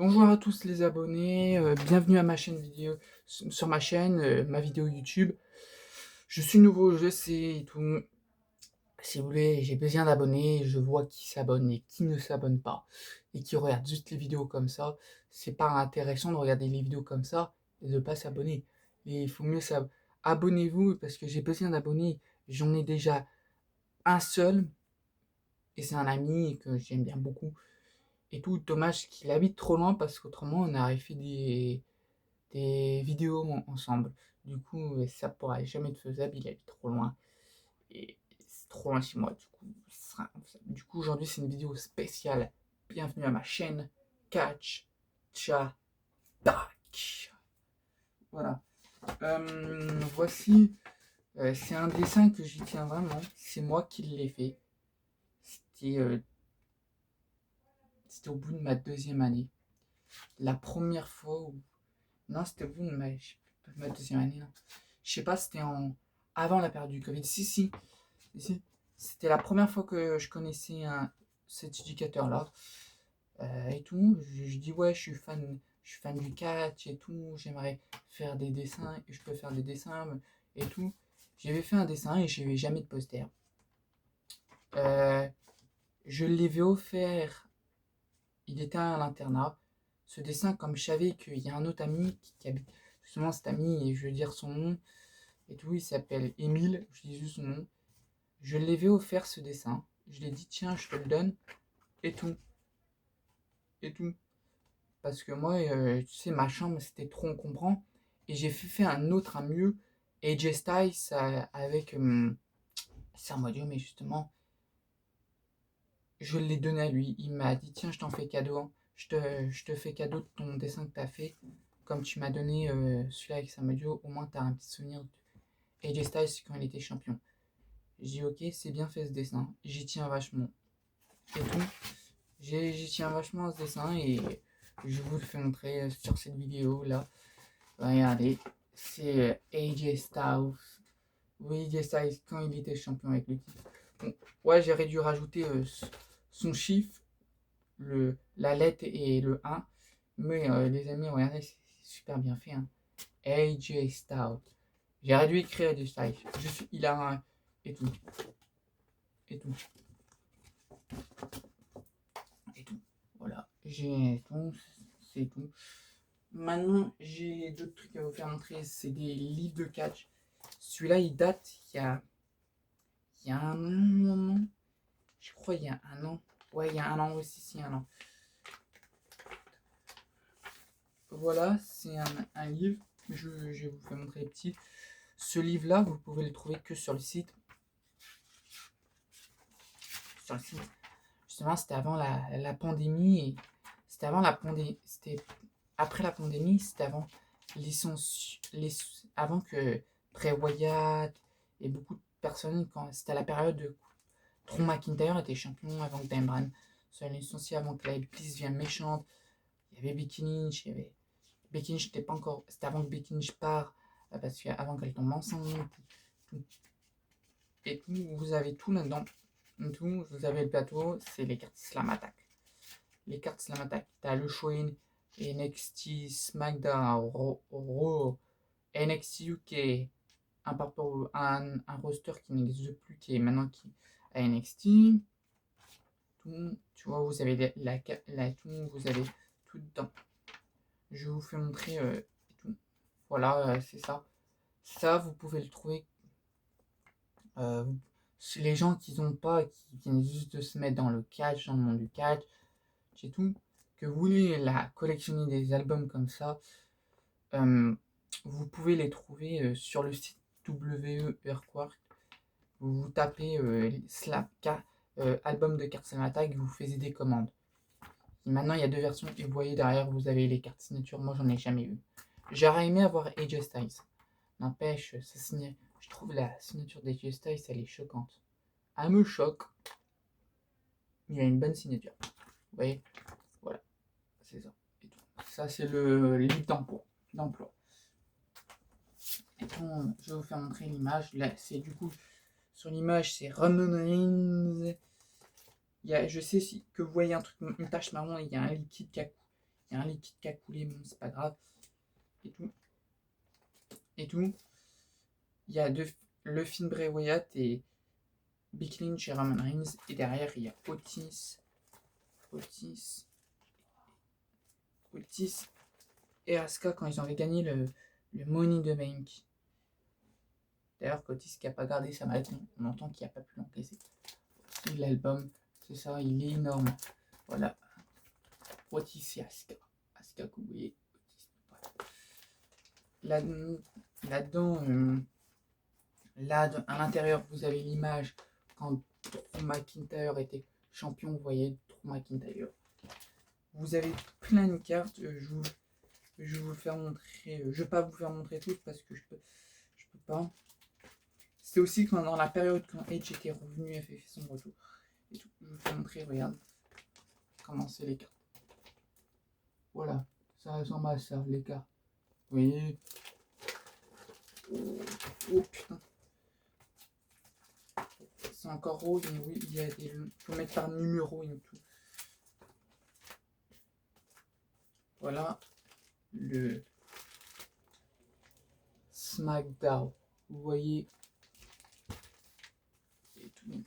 Bonjour à tous les abonnés, bienvenue à ma chaîne vidéo, sur ma chaîne, ma vidéo YouTube. Je suis nouveau, je sais et tout. Si vous voulez, j'ai besoin d'abonnés, je vois qui s'abonne et qui ne s'abonne pas. Et qui regarde juste les vidéos comme ça. C'est pas intéressant de regarder les vidéos comme ça et de pas s'abonner. Et il faut mieux s'abonner. Abonnez-vous parce que j'ai besoin d'abonnés. J'en ai déjà un seul et c'est un ami que j'aime bien beaucoup. Et tout, dommage qu'il habite trop loin parce qu'autrement on aurait fait des vidéos ensemble. Du coup, ça pourra jamais être faisable, il habite trop loin. Et c'est trop loin chez moi, du coup, ce sera imfaisable. Du coup, aujourd'hui, c'est une vidéo spéciale. Bienvenue à ma chaîne Catch Cha Tak. Voilà. Voici, c'est un dessin que j'y tiens vraiment. C'est moi qui l'ai fait. C'était c'était au bout de ma deuxième année. La première fois où. Non, c'était au bout de ma deuxième année, non. Je sais pas, c'était avant la période du Covid. Si. C'était la première fois que je connaissais cet éducateur-là. Et tout. Je dis, ouais, je suis fan du catch et tout. J'aimerais faire des dessins. Et je peux faire des dessins et tout. J'avais fait un dessin et je n'avais jamais de poster. Euh, je l'avais offert. Il était à l'internat. Ce dessin, comme je savais qu'il y a un autre ami qui habite justement cet ami, et je vais dire son nom et tout, il s'appelle Émile, je dis juste son nom. Je l'avais offert ce dessin. Je lui ai dit, tiens, je te le donne. Et tout. Et tout. Parce que moi, tu sais, ma chambre, c'était trop encombrant. Et j'ai fait un autre, un mieux. AJ Styles avec Sermodio, mais justement, je l'ai donné à lui. Il m'a dit, tiens, je t'en fais cadeau, hein. Je te fais cadeau de ton dessin que t'as fait. Comme tu m'as donné celui-là avec Sermodio, au moins t'as un petit souvenir de AJ Styles quand il était champion. J'ai dit, ok, c'est bien fait ce dessin. J'y tiens vachement. Et tout. J'y tiens vachement à ce dessin et je vous le fais montrer sur cette vidéo là. Regardez, c'est AJ Styles. Oui, AJ Styles quand il était champion avec le titre. Bon, ouais, j'aurais dû rajouter son chiffre, la lettre et le 1. Mais les amis, regardez, c'est super bien fait. Hein. AJ Styles. J'aurais dû écrire AJ Styles. Il a un. Et tout. Et tout. Et tout. Voilà. J'ai tout. C'est tout. Maintenant, j'ai d'autres trucs à vous faire montrer. C'est des livres de catch. Celui-là, il date il y a un moment. Je crois il y a un an. Ouais, il y a un an aussi, si, un an. Voilà, c'est un livre. Je vais vous faire montrer les petits. Ce livre-là, vous pouvez le trouver que sur le site. Sur le site. Justement, c'était avant la pandémie. Et c'était avant la pandémie. C'était après la pandémie. C'était avant avant que Bray Wyatt et beaucoup de personnes, quand c'était la période de Drew McIntyre était champion avant que Dan Bryan soit licencié, avant que la Bliss devienne méchante. Il y avait Becky Lynch, Becky Lynch n'était pas encore. C'était avant que Becky Lynch part, parce qu'avant qu'elle tombe enceinte. Tout. Et tout, vous avez tout là-dedans. Tout, vous avez le plateau, c'est les cartes Slam Attack. Les cartes Slam Attack. T'as le Show-In, NXT, SmackDown, Raw, NXT UK, un roster qui n'existe plus, qui est maintenant à NXT. Tout, tu vois, vous avez tout, vous avez tout dedans. Je vous fais montrer tout. Voilà, c'est ça. Ça, vous pouvez le trouver. Euh, les gens qui n'ont pas, qui viennent juste de se mettre dans le catch, dans le monde du catch, c'est tout. Que vous voulez collectionner des albums comme ça, euh, vous pouvez les trouver sur le site WE Earthquark. Vous tapez album de cartes Attack, vous faites des commandes. Et maintenant, il y a deux versions et vous voyez derrière, vous avez les cartes signature. Moi, j'en ai jamais eu. J'aurais aimé avoir AJ Styles. N'empêche, je trouve la signature d'AJ Styles, elle est choquante. Elle me choque. Il a une bonne signature. Vous voyez. Voilà, c'est ça. Et tout. Ça, c'est le livre d'emploi. Et bon, je vais vous faire montrer l'image. Là, c'est du coup, sur l'image, c'est Roman Reigns. Je sais que vous voyez un truc, une tache marron, il y a un liquide qui a y a un liquide qui a coulé, bon, c'est pas grave. Et tout. Et tout. Il y a le Finn Bray Wyatt et Becky Lynch et Roman Reigns. Et derrière, il y a Otis et Asuka quand ils avaient gagné le Money in the Bank. D'ailleurs, Otis qui n'a pas gardé sa maladie, on entend qu'il n'a pas pu l'encaisser. Et l'album, c'est ça, il est énorme. Voilà. Otis et Asuka. Asuka que vous voyez. Otis. Voilà. Là-dedans, là, à l'intérieur, vous avez l'image quand Drew McIntyre était champion. Vous voyez Drew McIntyre. Vous avez plein de cartes. Je vais vous faire montrer. Je vais pas vous faire montrer toutes parce que je peux pas. C'était aussi quand dans la période quand Edge était revenu, a fait son retour. Et tout. Je vous fais montrer. Regarde comment c'est les cartes. Voilà, ça ressemble à ça, les cartes. Vous voyez. Oh putain. C'est encore rose, mais oui, il y a des. Il faut mettre par numéro et tout. Voilà le SmackDown. Vous voyez. Et tout.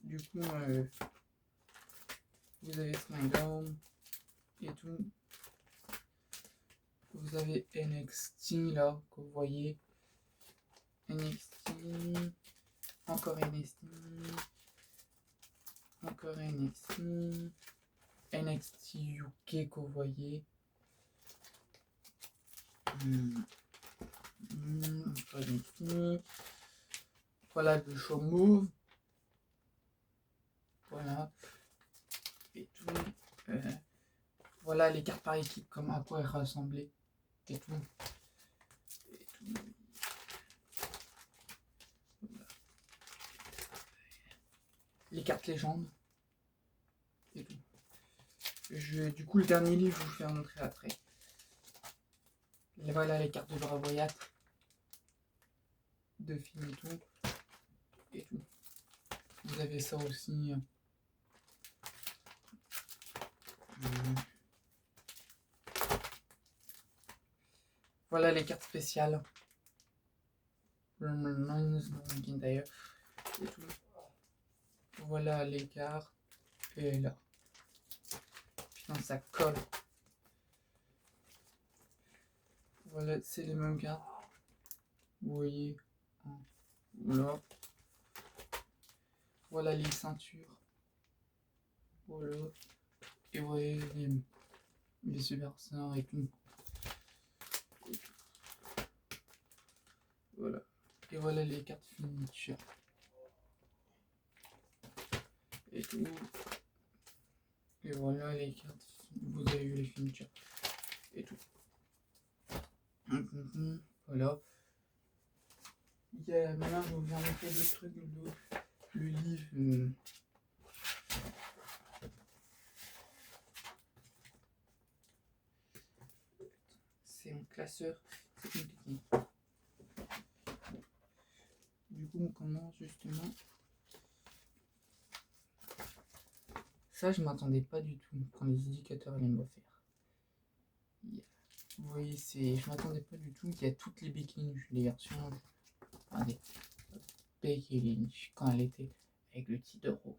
Du coup, vous avez SmackDown et tout. Vous avez NXT là, que vous voyez. NXT. Encore NXT. Encore NXT. NXT UK que vous voyez. Encore NXT. Voilà le show move. Voilà. Et tout. Voilà les cartes par équipe, comme à quoi elles ressemblaient. Et tout. Et tout. Voilà. Les cartes légendes. Et tout. Du coup, le dernier livre, je vous fais montrer après. Et voilà les cartes de Bray Wyatt. De film et tout. Et tout. Vous avez ça aussi. Voilà les cartes spéciales. McIntyre et tout. Voilà les cartes. Et là. Putain, ça colle. Voilà, c'est les mêmes cartes. Vous voyez. Là. Voilà les ceintures. Voilà. Et vous voyez les superstars et tout. Voilà. Et voilà les cartes finisher. Et tout. Et voilà les cartes. Vous avez eu les finishers. Et tout. Voilà. Maintenant, je vous viens montrer d'autres trucs. Le livre. C'est un classeur. C'est compliqué. Du coup, on commence justement. Ça, je m'attendais pas du tout quand les éducateurs allaient me le faire. Vous voyez, je m'attendais pas du tout. Il y a toutes les Becky Lynch, les versions. Regardez. Becky Lynch, quand elle était avec le titre de Raw.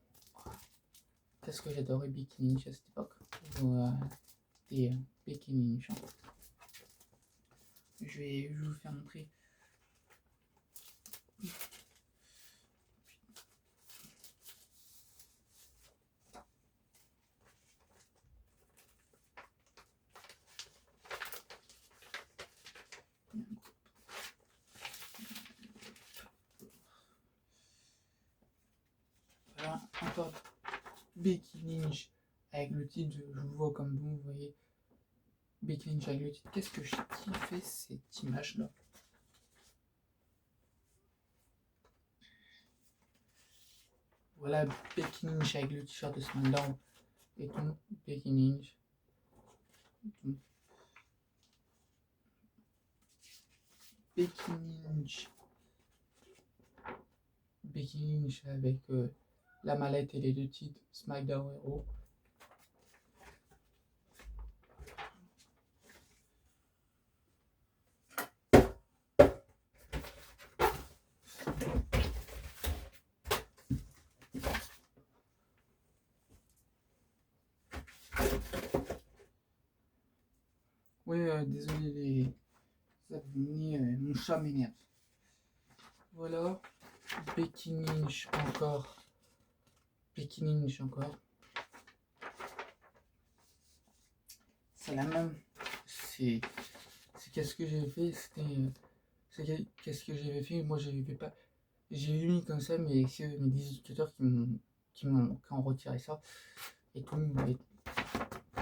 Qu'est-ce que j'adorais Becky Lynch à cette époque. Des Becky Lynch. Je vais vous faire montrer. Voilà, encore Becky Lynch avec le titre, je vous vois comme vous voyez. Becky Lynch avec le titre. Qu'est-ce que j'ai kiffé cette image-là. Voilà Becky Lynch avec le t-shirt de SmackDown et tout. Becky Lynch. Et tout. Becky Lynch. Becky Lynch avec la mallette et les 2 titres SmackDown Hero. Oui, désolé les abonnés, mon chat m'énerve. Voilà, Becky Lynch encore. Becky Lynch encore. C'est la même. C'est qu'est-ce que j'ai fait. C'est qu'est-ce que j'avais fait. Moi, j'avais fait pas. J'ai mis comme ça, mais c'est mes distributeurs qui ont retiré ça. Et tout.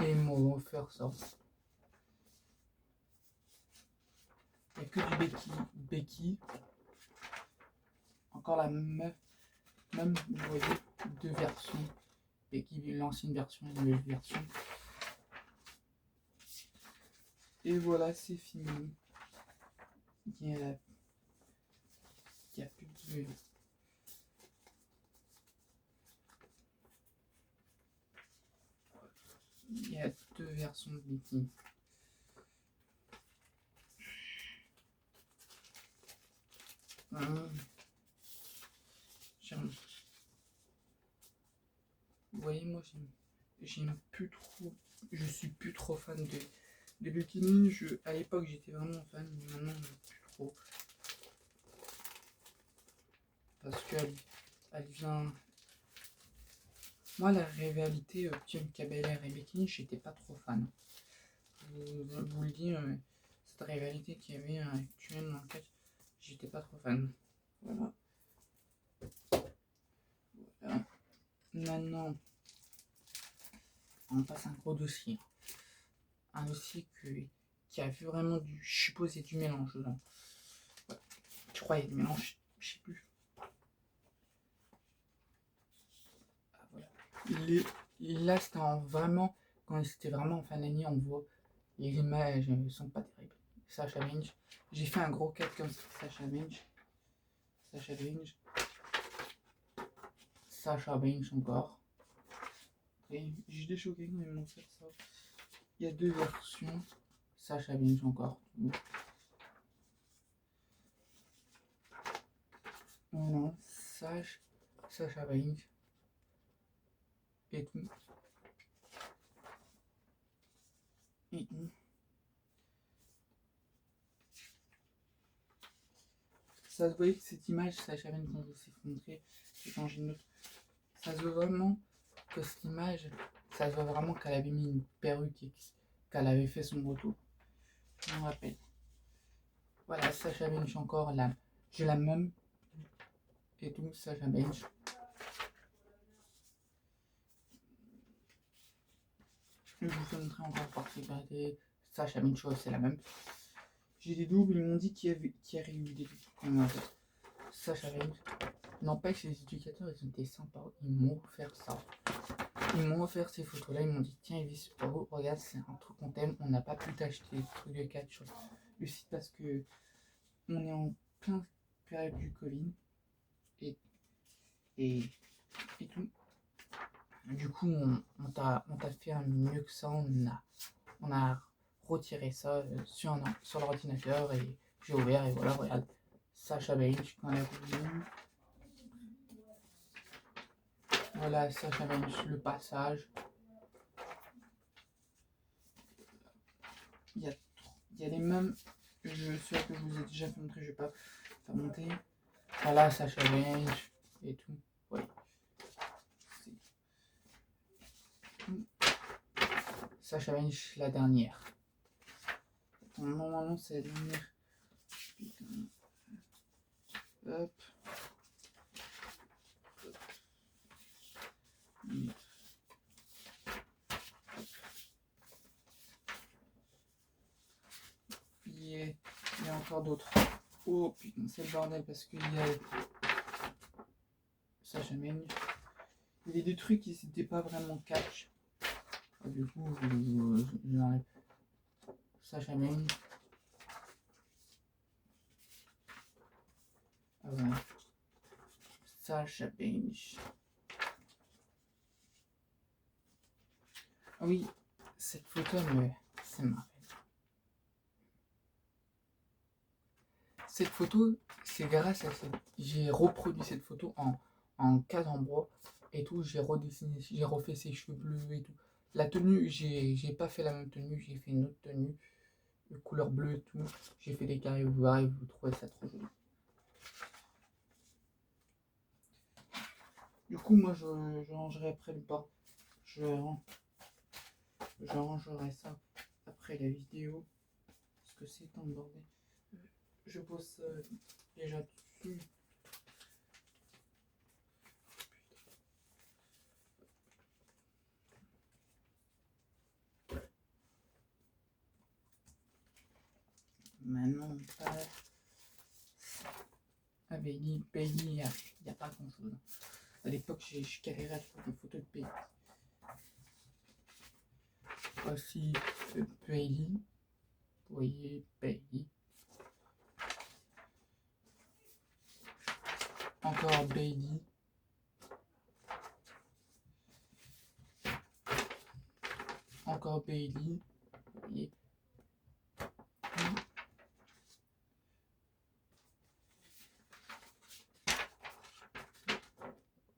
Et ils m'ont offert ça. Il n'y a que du Becky. Encore la même, vous voyez, 2 versions. Becky, l'ancienne version et la nouvelle version. Et voilà, c'est fini. Il y a plus de... Il y a 2 versions de Becky. Vous voyez, moi j'aime plus trop. Je suis plus trop fan de Becky Lynch. À l'époque j'étais vraiment fan, mais maintenant plus trop. Parce qu'elle vient. Moi, la rivalité Bianca Belair et Becky Lynch, j'étais pas trop fan. Je vous le dis, cette rivalité qu'il y avait actuellement dans le catch, j'étais pas trop fan. Voilà. Maintenant, on passe à un gros dossier. Un dossier qui a vu vraiment du. Je suppose du mélange dedans. Ouais. Je crois qu'il y a du mélange, je sais plus. Ah, voilà. Là, c'était vraiment. Quand c'était vraiment en fin d'année, on voit les images ne sont pas terribles. Sasha Banks. J'ai fait un gros 4 comme ça. Sasha Banks. Sasha Banks encore. Et j'étais choqué quand ils m'ont fait ça. Il y a 2 versions. Sasha Banks encore. Voilà. Sasha Banks. Et tout. Ça se voyait que cette image, Sasha Banks, quand je s'est montré, j'ai changé une autre. Ça se voit vraiment que cette image, ça se voit vraiment qu'elle avait mis une perruque et qu'elle avait fait son retour. Je me rappelle. Voilà, Sasha Banks encore là. J'ai la même. Et tout, Sasha Banks. Je vous fais montrer encore par sécurité. Sasha Banks, c'est la même. J'ai des doubles, ils m'ont dit qu'il y avait eu des doubles. En fait. Sasha Banks. N'empêche, les éducateurs, ils ont été sympas. Ils m'ont offert ça. Ils m'ont offert ces photos-là. Ils m'ont dit tiens, Elvis, c'est pour vous. Regarde, c'est un truc qu'on t'aime. On n'a pas pu t'acheter des trucs de catch sur le site parce que on est en plein période du Covid. Et tout. Du coup, on t'a fait un mieux que ça. On a retiré ça sur l'ordinateur et j'ai ouvert et voilà, regarde. Sasha Banks, quand elle a voulu. Voilà, Sasha Banks, le passage. Il y a les mêmes. Ceux que je vous ai déjà fait montrer, je vais pas faire monter. Voilà, Sasha Banks et tout. Ouais. Sasha Banks, la dernière. Normalement, c'est la dernière. Putain. Hop. Il y a encore d'autres. Oh putain, c'est le bordel parce qu'il y a. Sasha Banks. Il y avait des trucs qui n'étaient pas vraiment catch. Du coup, j'enlève. Sasha Banks. Ah ouais. Sasha Banks. Oui, cette photo, ça me rappelle. Cette photo, c'est grâce à cette... J'ai reproduit cette photo en cadre en bois et tout. J'ai redessiné, j'ai refait ses cheveux bleus et tout. La tenue, j'ai pas fait la même tenue, j'ai fait une autre tenue, couleur bleue et tout. J'ai fait des carrés, vous verrez, vous trouvez ça trop joli. Du coup, moi, je rangerai après le bas. Je rangerai ça après la vidéo. Parce que c'est tant de bordel. Je bosse déjà dessus. Maintenant, Bailey, il n'y a pas grand chose. À l'époque, je galérais à trouver des photos de Bailey. Voici Bailey. Vous voyez Bailey. Encore Bailey. Encore Bailey. Vous voyez.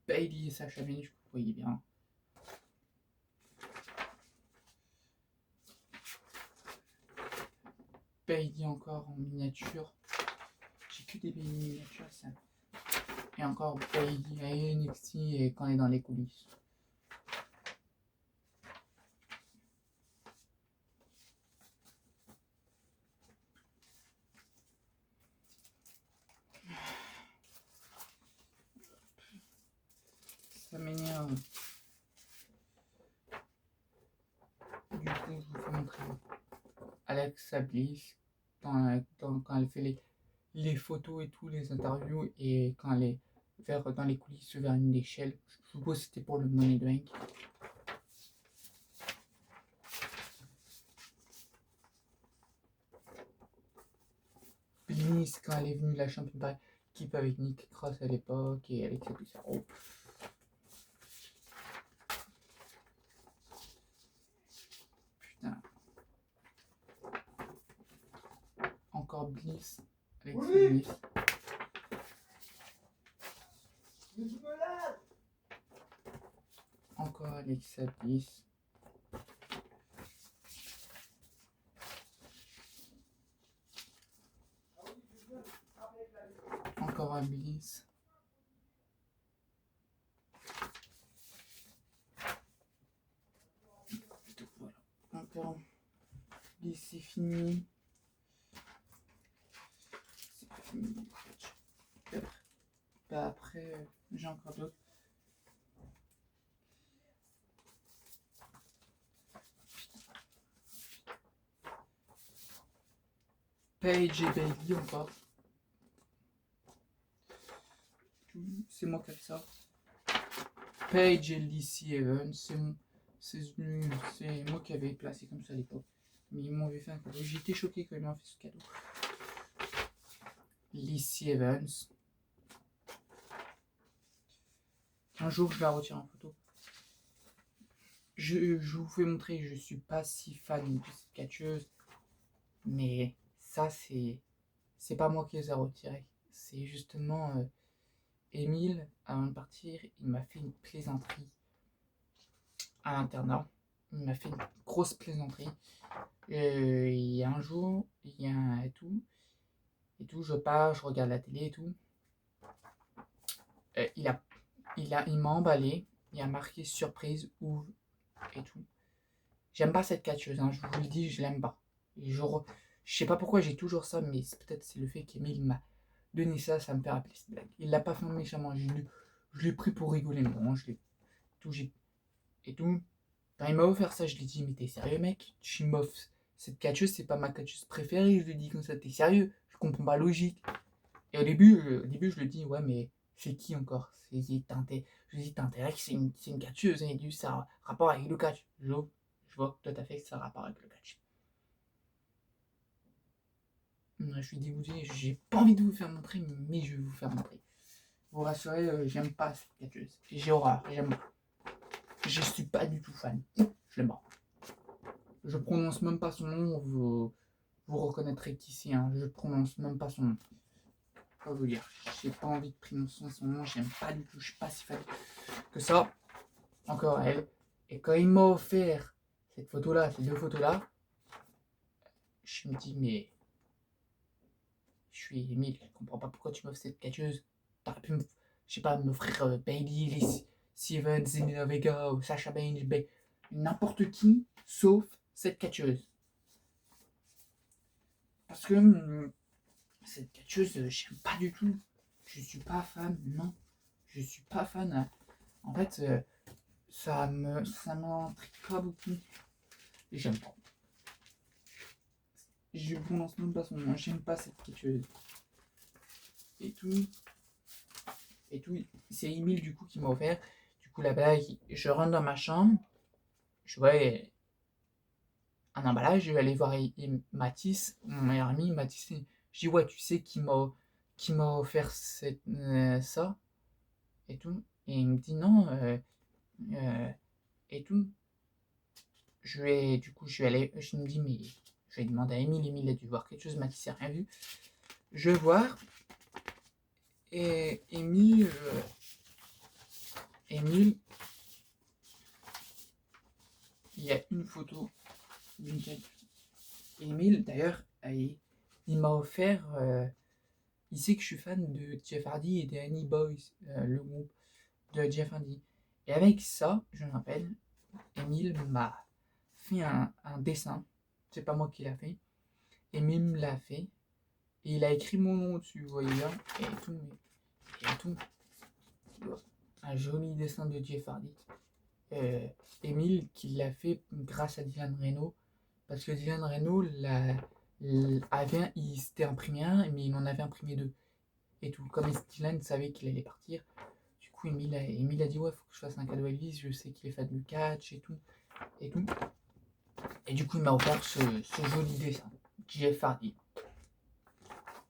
Bailey et Sacha Minish, vous voyez bien. Bailey encore en miniature. J'ai que des Bailey miniatures, ça. Et encore Bailey à NXT et quand on est dans les coulisses. Ça m'énerve. Du coup, je vous fais montrer Alexa Bliss quand elle fait les photos et tout, les interviews, et quand elle est dans les coulisses vers une échelle. Je suppose que c'était pour le Money Bank. Bliss, quand elle est venue la championne par équipe avec Nick Cross à l'époque et Alexa Bliss. Oh. Putain. Encore Bliss. Alexa Bliss. Encore Alexa Bliss. Encore un Bliss. Voilà. Encore Bliss, c'est fini. C'est pas fini. Après, j'ai encore d'autres. Paige et Bailey encore. C'est moi qui ai ça. Paige et Lacey Evans, c'est moi qui avais placé comme ça à l'époque. Mais ils m'avaient fait un cadeau. J'étais choqué quand ils m'ont fait ce cadeau. Lacey Evans. Un jour, je la retire en photo. Je vous fais montrer, je suis pas si fan de cette catcheuse. Mais ça, c'est pas moi qui les ai retirés. C'est justement Émile, avant de partir, il m'a fait une plaisanterie à l'internat. Il m'a fait une grosse plaisanterie. Il y a un jour, il y a un je pars, je regarde la télé et tout. Il m'a emballé, il a marqué surprise, ouvre et tout. J'aime pas cette catcheuse, hein, je vous le dis, je l'aime pas. Je sais pas pourquoi j'ai toujours ça, mais peut-être c'est le fait qu'Emile m'a donné ça, ça me fait rappeler cette blague. Il l'a pas fait méchamment, je l'ai pris pour rigoler, mais bon, et tout. Quand il m'a offert ça, je lui ai dit, mais t'es sérieux, mec? Tu m'offres cette catcheuse, c'est pas ma catcheuse préférée. Je lui ai dit comme ça, t'es sérieux? Je comprends pas la logique. Et au début, je lui ai dit, ouais, mais c'est qui encore? Je lui ai dit, t'as intérêt que c'est une catcheuse. Et il a dit, ça a rapport avec le catch. Je vois tout à fait que ça a rapport avec le catch. Je suis dégoûté, j'ai pas envie de vous faire montrer, mais je vais vous faire montrer. Vous rassurez, j'aime pas cette catcheuse. J'ai horreur, j'aime pas. Je suis pas du tout fan. Je l'aime pas. Je prononce même pas son nom, vous reconnaîtrez qui c'est, hein. Je prononce même pas son nom. Pas vous dire, j'ai pas envie de prononcer son nom, j'aime pas du tout, je suis pas si fan que ça. Encore elle. Et quand il m'a offert cette photo-là, ces deux photos-là, je me dis, mais je suis Emile, je comprends pas pourquoi tu m'offres cette catcheuse. T'aurais pu, je sais pas, m'offrir Bailey, les Stevens, Zelina Vega ou Sasha Banks, n'importe qui, sauf cette catcheuse. Parce que cette catcheuse, j'aime pas du tout. Je suis pas fan, non. Je suis pas fan. En fait, ça m'intrigue pas beaucoup. J'aime pas. Je prononce même pas son nom. J'aime pas cette catcheuse. Et tout. Et tout. C'est Emile du coup qui m'a offert. Du coup là-bas, je rentre dans ma chambre. Je vois un emballage. Je vais aller voir Mathis, mon meilleur ami. Mathis, je dis ouais, tu sais qui m'a offert ça et tout. Et il me dit non. Et tout. Je vais aller. Je me dis mais je vais demander à Emile. Emile a dû voir quelque chose. Mathis n'a rien vu. Je vais voir. Et Emile, il y a une photo d'une tête. Emile, d'ailleurs, il m'a offert. Il sait que je suis fan de Jeff Hardy et des Annie Boys, le groupe de Jeff Hardy. Et avec ça, je me rappelle, Emile m'a fait un dessin. C'est pas moi qui l'a fait. Emile me l'a fait. Et il a écrit mon nom dessus, vous voyez bien. Et tout. Et tout. Un joli dessin de Jeff Hardy. Emile qui l'a fait grâce à Dylan Reno parce que Dylan Reno il s'était imprimé un mais il en avait imprimé deux et tout comme Dylan savait qu'il allait partir du coup Emile a dit ouais faut que je fasse un cadeau à Elvis, je sais qu'il est fan du catch et tout et du coup il m'a offert ce joli dessin Jeff Hardy.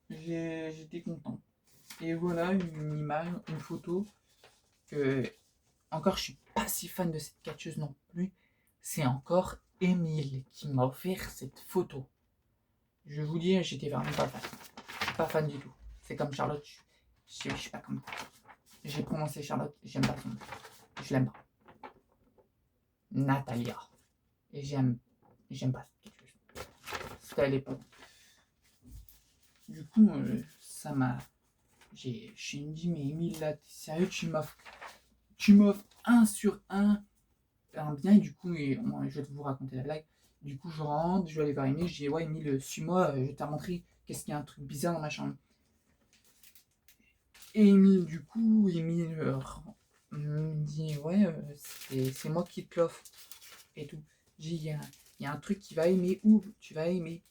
J'étais content et voilà une image, une photo que encore, je suis pas si fan de cette catcheuse non plus. C'est encore Emile qui m'a offert cette photo. Je vous dis, j'étais vraiment pas fan. Je suis pas fan du tout. C'est comme Charlotte, je suis pas comme. J'ai prononcé Charlotte, j'aime pas son nom. Je l'aime pas. Natalia. Et j'aime pas cette catcheuse. C'était à l'époque. Du coup, ça m'a. Je me dis, mais Emile, là, t'es sérieux, tu m'offres un sur un bien, et du coup, je vais vous raconter la blague. Du coup, je rentre, je vais aller voir Emile, je dis ouais, Emile, suis-moi, je vais te montrer qu'est-ce qu'il y a un truc bizarre dans ma chambre. Et Emile, du coup, Emile me dit ouais, c'est moi qui te l'offre et tout. Je dis il y a un truc qui va aimer, ou tu vas aimer.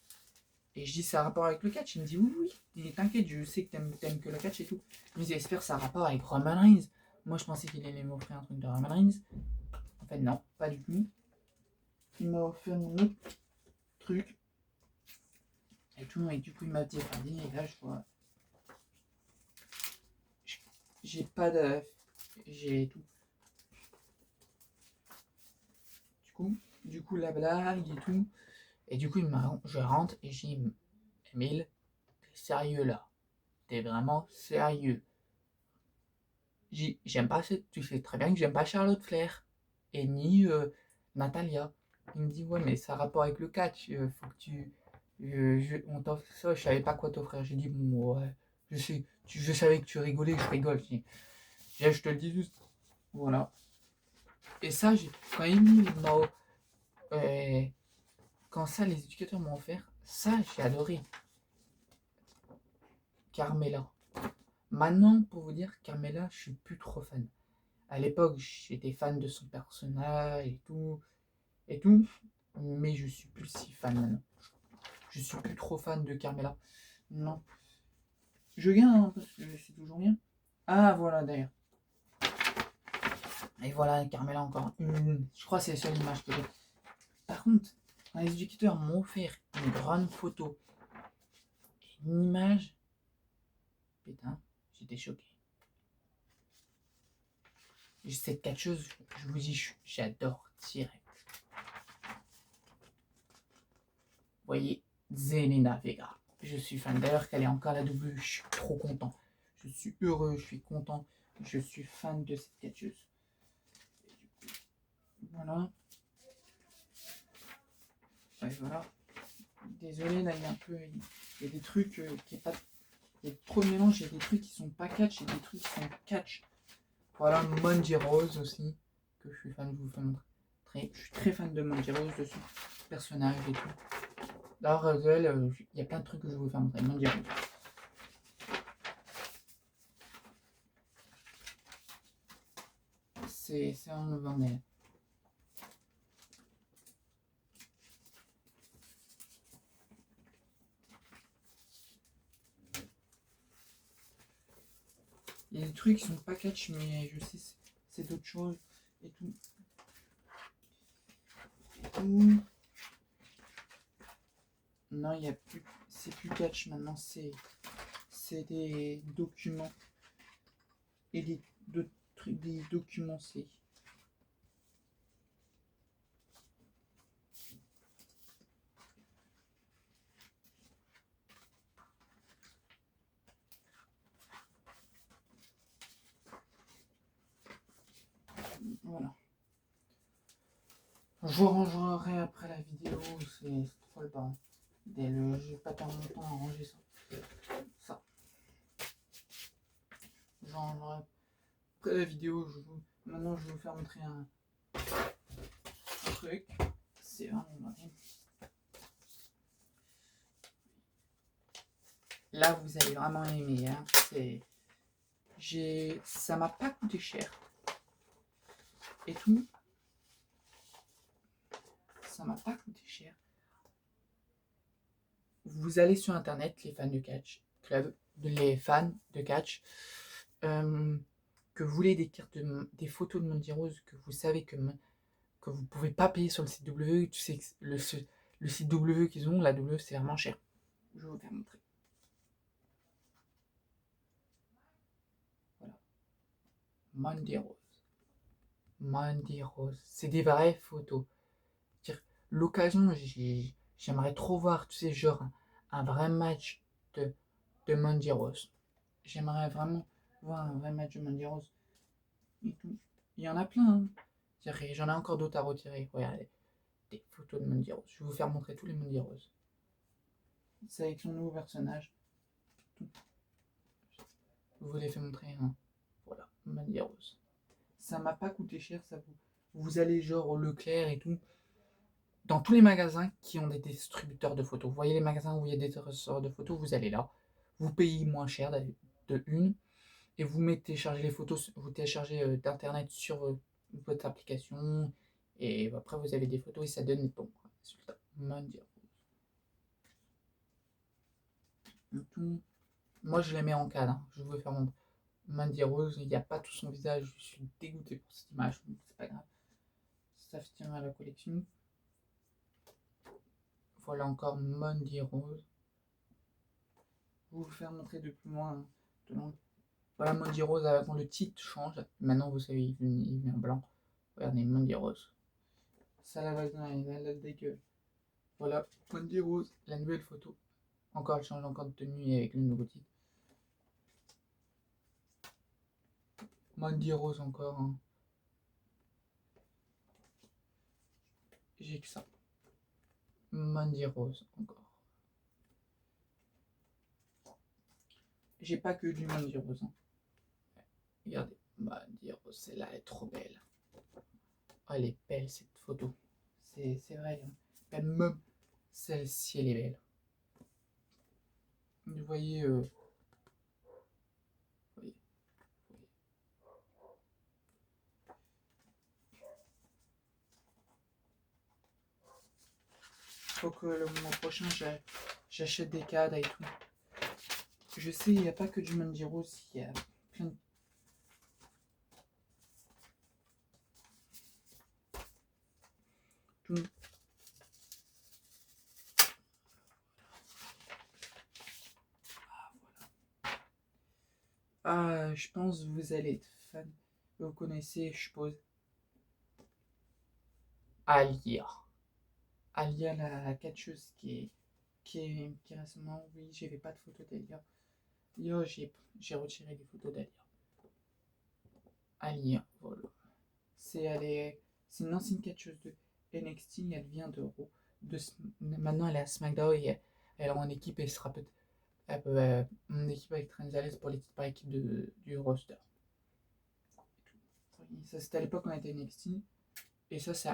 Et je dis ça a rapport avec le catch. Il me dit oui, oui, t'inquiète, je sais que t'aimes que le catch et tout. Je me dis j'espère que ça a rapport avec Roman Reigns. Moi, je pensais qu'il allait m'offrir un truc de Roman Reigns. En fait, non, pas du tout. Il m'a offert un autre truc et tout, et du coup il m'a dit et là je vois j'ai pas de j'ai tout du coup la blague et tout, et du coup je rentre et j'ai dit Emile, t'es sérieux là, t'es vraiment sérieux? J'aime pas tu sais très bien que j'aime pas Charlotte Flair et ni Natalia. Il me dit ouais mais ça a rapport avec le catch, faut que tu on t'offre ça, je savais pas quoi t'offrir. J'ai dit bon ouais, je savais que tu rigolais, je rigole. Je te le dis juste, voilà. Et ça, quand Emile quand ça les éducateurs m'ont offert, ça j'ai adoré. Carmela. Maintenant, pour vous dire, Carmela, je suis plus trop fan. À l'époque, j'étais fan de son personnage et tout, mais je suis plus si fan maintenant. Je suis plus trop fan de Carmela. Non. Je gagne hein, parce que c'est toujours bien. Ah voilà d'ailleurs. Et voilà, Carmela encore une. Je crois que c'est la seule image que j'ai. Par contre, quand les éducateurs m'ont offert une grande photo et une image, putain, j'étais choqué. Cette catcheuse, je vous dis, j'adore direct. voyez, Zelina Vega. Je suis fan. D'ailleurs, qu'elle est encore la W, je suis trop content. Je suis heureux, je suis content. Je suis fan de cette catcheuse. Voilà. Ouais, voilà. Désolé, là, il y a un peu. Il y a des trucs qui est pas. Il y a trop de mélange, il y a des trucs qui sont pas catch et des trucs qui sont catch. Voilà, Mandy Rose aussi, que je suis fan, je vous fais montrer. Je suis très fan de Mandy Rose dessus, personnage et tout. D'ailleurs, elle, il y a plein de trucs que je vais vous faire montrer. Mandy Rose. C'est un bordel. Il y a des trucs qui sont pas catch, mais je sais, c'est d'autres choses et tout. Non, il y a plus, c'est plus catch maintenant, c'est des documents et des documents, c'est. Voilà. Je rangerai après la vidéo, c'est trop le bordel. Je vais pas perdre mon temps à ranger ça. Je rangerai après la vidéo. Maintenant, je vais vous faire montrer un truc. C'est vraiment bordel. Là, vous allez vraiment aimer. Hein. Ça m'a pas coûté cher. Et tout. Ça m'a pas coûté cher. Vous allez sur internet, les fans de catch, les fans de catch, que vous voulez des photos de Mandy Rose, que vous savez que vous pouvez pas payer sur le site W. Tu sais que le site W qu'ils ont, la W, c'est vraiment cher. Je vais vous faire montrer. Voilà. Mandy Rose. Mandy Rose. C'est des vraies photos. L'occasion, j'aimerais trop voir, tu sais, genre un vrai match de Mandy Rose. J'aimerais vraiment voir un vrai match de Mandy Rose. Et tout. Il y en a plein. Hein. J'en ai encore d'autres à retirer. Regardez. Des photos de Mandy Rose. Je vais vous faire montrer tous les Mandy Rose. C'est avec son nouveau personnage. Je vous les fait montrer. Hein. Voilà, Mandy Rose. Ça m'a pas coûté cher, ça vous allez genre au Leclerc et tout. Dans tous les magasins qui ont des distributeurs de photos. Vous voyez les magasins où il y a des distributeurs de photos, vous allez là. Vous payez moins cher de une. Et vous téléchargez les photos, vous téléchargez d'internet sur votre application. Et après vous avez des photos et ça donne des bons résultats. Mandy Rose. Moi je les mets en cadre. Hein. Je vais faire mon Mandy Rose. Il n'y a pas tout son visage. Je suis dégoûté pour cette image. C'est pas grave. Ça se tient à la collection. Voilà encore Mandy Rose. Je vais vous faire montrer de plus loin. De loin. Voilà Mandy Rose quand le titre change. Maintenant vous savez il vient blanc. Regardez Mandy Rose. Ça la dégueule. Voilà Mandy Rose, la nouvelle photo. Encore elle change encore de tenue avec le nouveau titre. Mandy Rose encore. Hein. J'ai que ça. Mandy Rose encore. J'ai pas que du Mandy Rose. Hein. Regardez, Mandy Rose, celle-là elle est trop belle. Oh, elle est belle cette photo. C'est vrai. Hein. Même celle-ci elle est belle. Vous voyez, faut que le mois prochain j'achète des cadres et tout. Je sais, il n'y a pas que du Mandy Rose, il y a plein de. Tout. Ah, je pense que vous allez être fan. Vous connaissez, je suppose, Alia. Alia, la catcheuse qui est qui récemment, oui, j'avais pas de photos d'Alia. Yo, j'ai retiré les photos d'Alia. Alia, voilà. C'est une ancienne catcheuse de NXT, elle vient maintenant elle est à SmackDown et elle est en équipe et sera peut-être en équipe avec Trent Zales pour les titres par équipe du roster. Ça c'était à l'époque quand elle était NXT et ça c'est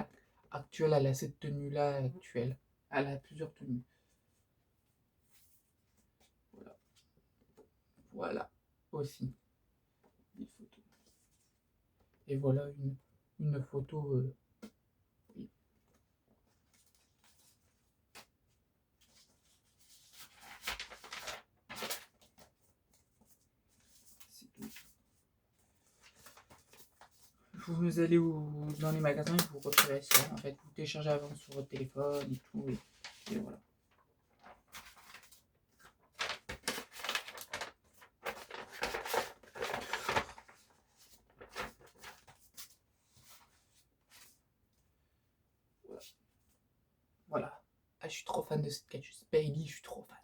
actuel, elle a cette tenue là actuelle. Elle a plusieurs tenues. Voilà. Voilà aussi des photos. Et voilà une photo. Oui. C'est tout. Vous allez dans les magasins et vous retirez ça. En fait, vous téléchargez avant sur votre téléphone et tout. Et voilà. Voilà. Ah, je suis trop fan de cette catcheuse. Bayley, je suis trop fan.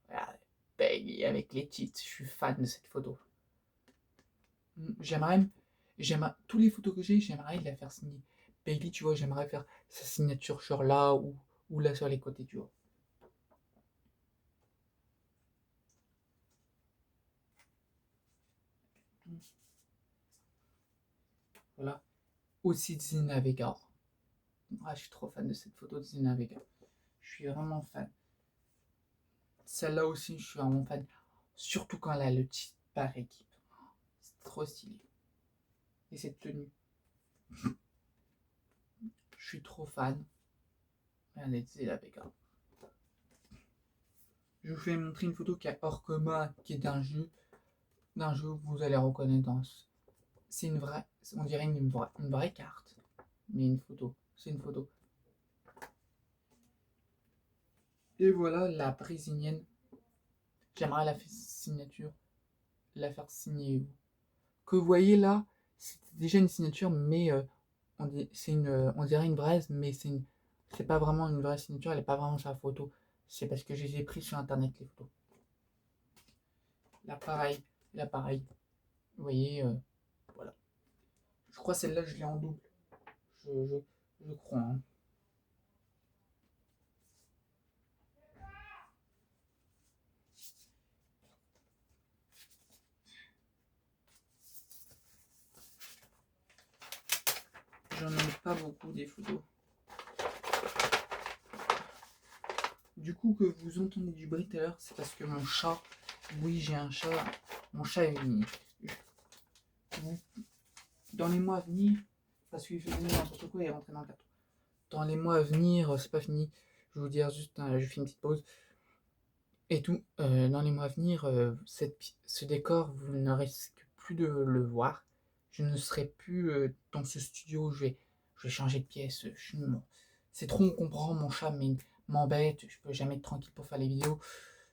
Voilà. Bayley avec les titres, je suis fan de cette photo. J'aimerais, tous les photos que j'ai, j'aimerais la faire signer. Bayley, tu vois, j'aimerais faire sa signature sur là ou là sur les côtés, tu vois. Voilà. Aussi de Zelina Vega. Ah, je suis trop fan de cette photo de Zelina Vega. Je suis vraiment fan. Celle-là aussi, je suis vraiment fan. Surtout quand elle a le titre par équipe. C'est trop stylé. Et cette tenue. Je suis trop fan. Regardez, Zelina Vega. Je vous fais montrer une photo qui est hors commun, qui est d'un jeu. D'un jeu que vous allez reconnaître dans c'est une vraie, on dirait une vraie carte, mais une photo. C'est une photo. Et voilà la brésilienne. J'aimerais la faire signature, la faire signer. Que vous voyez là, c'est déjà une signature, mais on dirait une braise, mais c'est pas vraiment une vraie signature. Elle est pas vraiment sa photo. C'est parce que je les ai pris sur internet les photos. Là pareil. Vous voyez, voilà. Je crois celle-là je l'ai en double. Je crois. Hein. J'en ai pas beaucoup des photos. Du coup, que vous entendez du bruit tout à l'heure, c'est parce que mon chat, oui, j'ai un chat, mon chat est venu. Dans les mois à venir, parce qu'il fait n'importe quoi, il est rentré dans le carton. Dans les mois à venir, c'est pas fini, je vais vous dire juste, je fais une petite pause. Et tout, dans les mois à venir, ce décor, vous ne risquez plus de le voir. Je ne serai plus dans ce studio, je vais changer de pièce. C'est trop encombrant, mon chat m'embête, je peux jamais être tranquille pour faire les vidéos.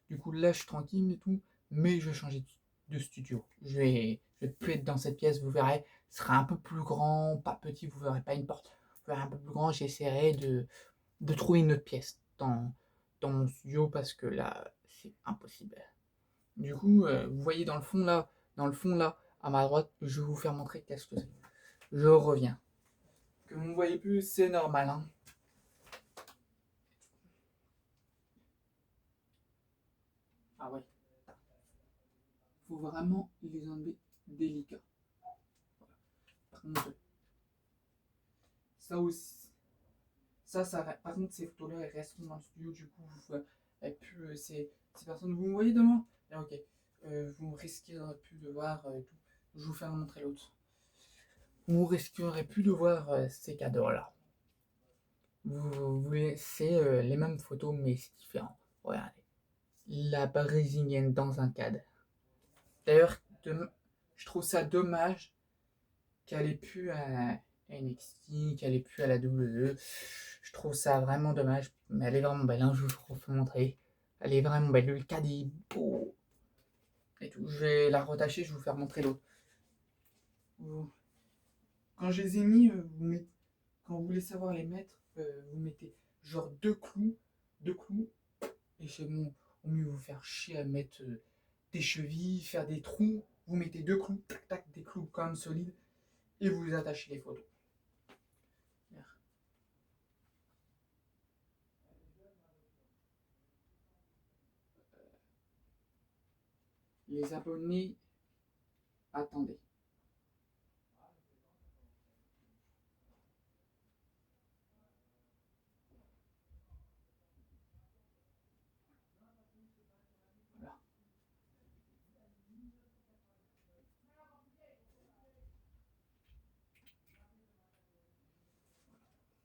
Du coup, là, je suis tranquille et tout, mais je vais changer de studio. Je vais plus être dans cette pièce, vous verrez, ce sera un peu plus grand, pas petit, vous verrez pas une porte, vous verrez un peu plus grand. J'essaierai de trouver une autre pièce dans mon studio parce que là, c'est impossible. Du coup, vous voyez dans le fond là, à ma droite, je vais vous faire montrer qu'est-ce que c'est. Je reviens. Que vous ne voyez plus, c'est normal. Hein. Ah ouais. Faut vraiment les enlever délicats. Par contre, ça aussi. Par contre, ces photos-là, elles resteront dans le studio. Du coup, ces personnes, vous me voyez demain. Ah, ok. Vous risquerez plus de voir tout. Je vous fais montrer l'autre. Vous risquerez plus de voir ces cadeaux-là. C'est les mêmes photos, mais c'est différent. Regardez. La brésilienne dans un cadre. D'ailleurs, je trouve ça dommage qu'elle ait pu à NXT, qu'elle ait pu à la WWE. Je trouve ça vraiment dommage. Mais elle est vraiment belle. Hein, je vous fais montrer. Elle est vraiment belle. Le cadre est beau. Et tout. Je vais la retacher, je vais vous faire montrer l'autre. Quand je les ai mis, quand vous voulez savoir les mettre, vous mettez genre deux clous Et c'est bon, au mieux vous faire chier à mettre des chevilles, faire des trous, vous mettez 2 clous, tac tac, des clous quand même solides, et vous attachez les photos. Les abonnés, attendez. Voilà.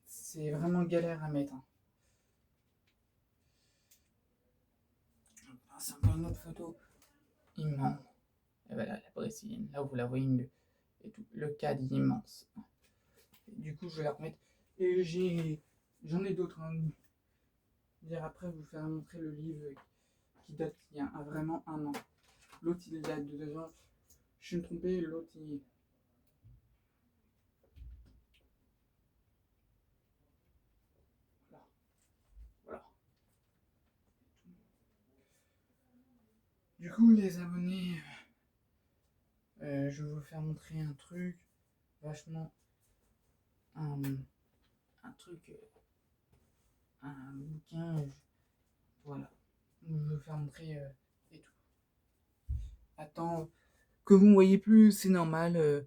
C'est vraiment galère à mettre. Hein. C'est encore une autre photo. Immense. Et voilà, la brésilienne. Là où vous la voyez mieux. Et tout. Le cadre immense. Et du coup, je vais la remettre. Et j'en ai d'autres. Hein. Dire après, vous faire montrer le livre qui date il y a vraiment 1 an. L'autre, il date de 2 ans. Je suis trompé. L'autre, il. Voilà. Voilà. Du coup, les abonnés. Je vais vous faire montrer un truc vachement un truc un bouquin voilà je vais vous faire montrer et tout. Attends que vous ne voyez plus, c'est normal.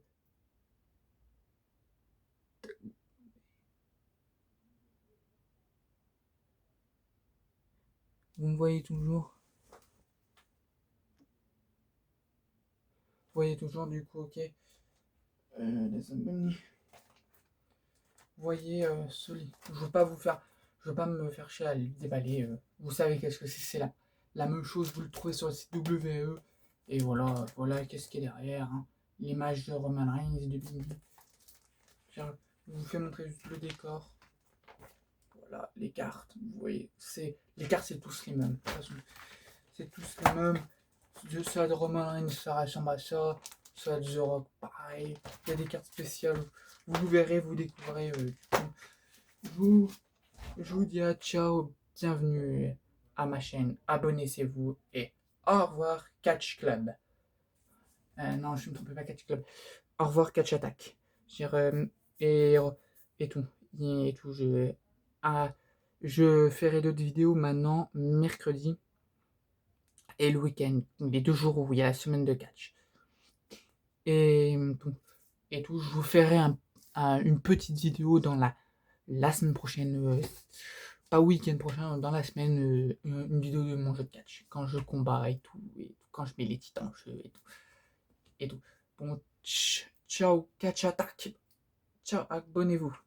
Vous me voyez toujours, vous voyez toujours du coup, ok. Les abonnés, vous voyez ce lit, je veux pas me faire chier à le déballer. Vous savez qu'est-ce que c'est la même chose, vous le trouvez sur le site WE. Et voilà qu'est-ce qu'il y a derrière. Hein. L'image de Roman Reigns de Bindi. Je vous fais montrer juste le décor. Voilà, les cartes, vous voyez. Les cartes, c'est tous les mêmes. De toute façon, c'est tous les mêmes. Ça de Roman Reigns, ça ressemble à ça. Ça de The Rock, pareil. Il y a des cartes spéciales. Vous verrez, vous découvrez. Je vous dis à ciao, bienvenue à ma chaîne. Abonnez-vous et au revoir, Catch Club. Non, je ne me trompe pas, Catch Club. Au revoir, Catch Attack. Et, et tout. Et tout. Je ferai d'autres vidéos maintenant, mercredi et le week-end. Les 2 jours où il y a la semaine de catch. Et tout. Je vous ferai une petite vidéo dans la semaine prochaine. Pas week-end prochain, dans la semaine. Une vidéo de mon jeu de catch. Quand je combats et tout. Quand je mets les titans en jeu et tout. Bon, ciao, catch attack. Ciao, abonnez-vous.